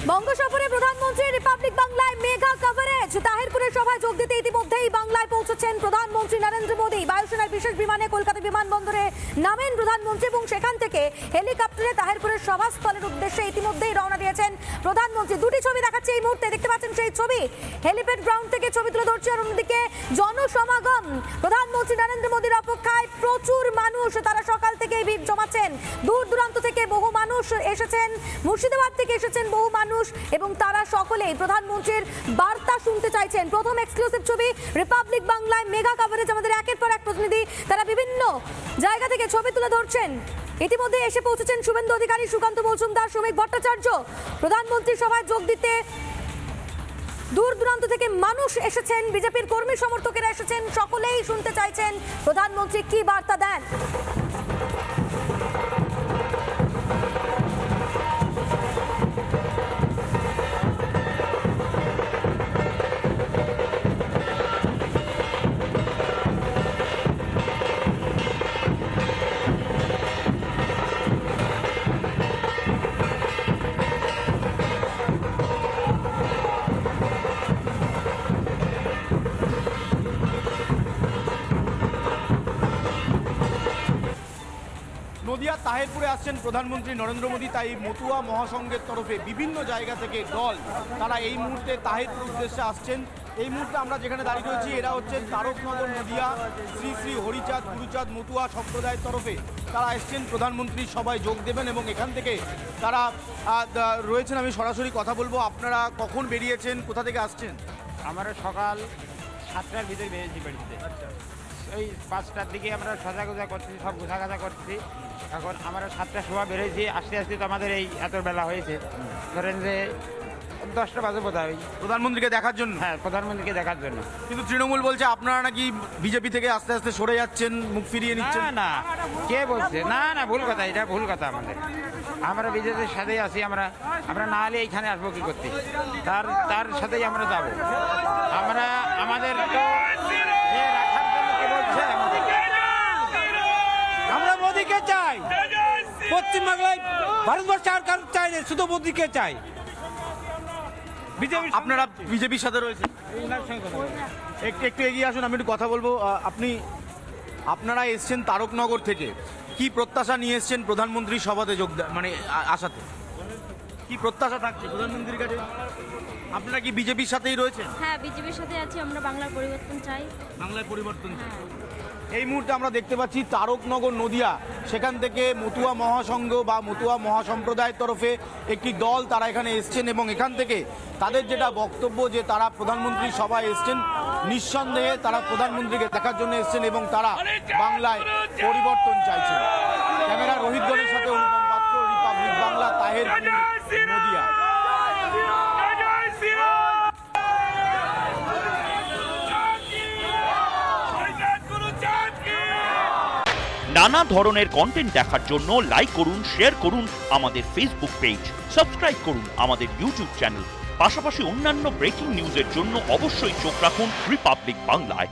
বঙ্গ সফরে প্রধানমন্ত্রী রিপাবলিক বাংলায় মেগা কভারেজ। তাহিরপুরের সভায় যোগ দিতে ইতিমধ্যেই বাংলায় পৌঁছেছেন প্রধানমন্ত্রী নরেন্দ্র মোদী। বায়ুসেনার বিশেষ বিমানে কলকাতা বিমানবন্দরে নামেন প্রধানমন্ত্রী এবং সেখান থেকে হেলিকপ্টারে তাহিরপুরের সভাস্থলের উদ্দেশ্যে ইতিমধ্যেই রওনা দিয়েছেন প্রধানমন্ত্রী। দুটি ছবি দেখাচ্ছে এই মুহূর্তে, দেখতে পাচ্ছেন সেই ছবি। হেলিপ্যাড গ্রাউন্ড থেকে ছবি তুলে ধরছে, আর অন্যদিকে জনসমাগম। প্রধানমন্ত্রী নরেন্দ্র মোদীর অপেক্ষায় প্রচুর মানুষ, তারা সকাল থেকেই ভিড় জমাচ্ছেন। দূর দূরান্ত থেকে বহু মানুষ এসেছেন, মুর্শিদাবাদ থেকে এসেছেন বহু মানুষ, এবং তারা সকলেই প্রধানমন্ত্রীর বার্তা শুনতে চাইছেন। প্রথম এক্সক্লুসিভ ছবি রিপাবলিক বাংলায় মেগা কভারেজ। আমাদের একের পর এক প্রতিনিধি তারা বিভিন্ন জায়গা থেকে ছবি তুলে ধরছেন। ইতিমধ্যে এসে পৌঁছেছেন শুভেন্দু অধিকারী, সুকান্ত মজুমদার, শ্রমিক ভট্টাচার্য। প্রধানমন্ত্রীর সভায় যোগ দিতে দূর দূরান্ত থেকে মানুষ এসেছেন, বিজেপির কর্মী সমর্থকেরা এসেছেন, সকলেই শুনতে চাইছেন প্রধানমন্ত্রী কি বার্তা দেন। নদিয়া তাহিরপুরে আসছেন প্রধানমন্ত্রী নরেন্দ্র মোদী। তাই মতুয়া মহাসংঘের তরফে বিভিন্ন জায়গা থেকে দল তারা এই মুহূর্তে তাহিরপুর উদ্দেশ্যে আসছেন। এই মুহূর্তে আমরা যেখানে দাঁড়িয়ে রয়েছি, এরা হচ্ছে তারকনগর নদিয়া শ্রী শ্রী হরিচাঁদ গুরুচাঁদ মতুয়া সম্প্রদায়ের তরফে তারা এসছেন প্রধানমন্ত্রীর সভায় যোগ দেবেন, এবং এখান থেকে তারা রয়েছেন। আমি সরাসরি কথা বলবো। আপনারা কখন বেরিয়েছেন, কোথা থেকে আসছেন? আমরা সকাল 7টার ভিতরে বেরিয়েছি বাড়িতে। ওই 5টার দিকে আমরা সাজা করছি, সব গোছাগাছা করছি। এখন আমরা 7টার সময় বেরিয়েছি, আস্তে আস্তে তো আমাদের এই এত বেলা হয়েছে, ধরেন যে 10টা বাজে বোধ হয়। প্রধানমন্ত্রীকে দেখার জন্য? হ্যাঁ, প্রধানমন্ত্রীকে দেখার জন্য। কিন্তু তৃণমূল বলছে আপনারা নাকি বিজেপি থেকে আস্তে আস্তে সরে যাচ্ছেন, মুখ ফিরিয়ে নিচ্ছেন। না না, কে বলছে? না না, ভুল কথা, এটা ভুল কথা। আমরা বিজেপির সাথেই আছি। আমরা না হলে এইখানে আসবো কি করতে? তার সাথেই আমরা যাব। আমরা আমাদের তো এ রাখার জন্য কে বলছে? আমরা মোদীকে চাই, পশ্চিমবাংলায় ভারতবর্ষ আর কারো চাই না, শুধু মোদীকে চাই। বিজেপি আপনারা বিজেপির সাথে রয়েছেন? একটু এগিয়ে আসুন, আমি একটু কথা বলবো। আপনারা এসছেন তারকনগর থেকে, কি প্রত্যাশা নিয়ে এসছেন প্রধানমন্ত্রীর সভাতে মানে আসাতে? কি প্রত্যাশা থাকছে প্রধানমন্ত্রীর কাছে? আপনারা কি বিজেপির সাথেই রয়েছেন? হ্যাঁ, বিজেপির সাথে আছি। আমরা বাংলার পরিবর্তন চাই। বাংলায় পরিবর্তন চাই। হ্যাঁ। এই মুহূর্তে আমরা দেখতে পাচ্ছি তারকনগর নদিয়া, সেখান থেকে মতুয়া মহাসংঘ বা মতুয়া মহাসম্প্রদায়ের তরফে একটি দল তারা এখানে এসছেন, এবং এখান থেকে তাদের যেটা বক্তব্য যে তারা প্রধানমন্ত্রীর সভায় এসছেন, নিঃসন্দেহে তারা প্রধানমন্ত্রীকে দেখার জন্য এসছেন এবং তারা বাংলায় পরিবর্তন চাইছেন। ক্যামেরা রোহিত গণের সাথে অনুপম পাত্র, রিপাবলিক বাংলা, তাহিরপুর, নদিয়া। নানা ধরনের কন্টেন্ট দেখার জন্য লাইক করুন, শেয়ার করুন আমাদের ফেসবুক পেজ, সাবস্ক্রাইব করুন আমাদের ইউটিউব চ্যানেল। পাশাপাশি অন্যান্য ব্রেকিং নিউজের জন্য অবশ্যই চোখ রাখুন রিপাবলিক বাংলায়।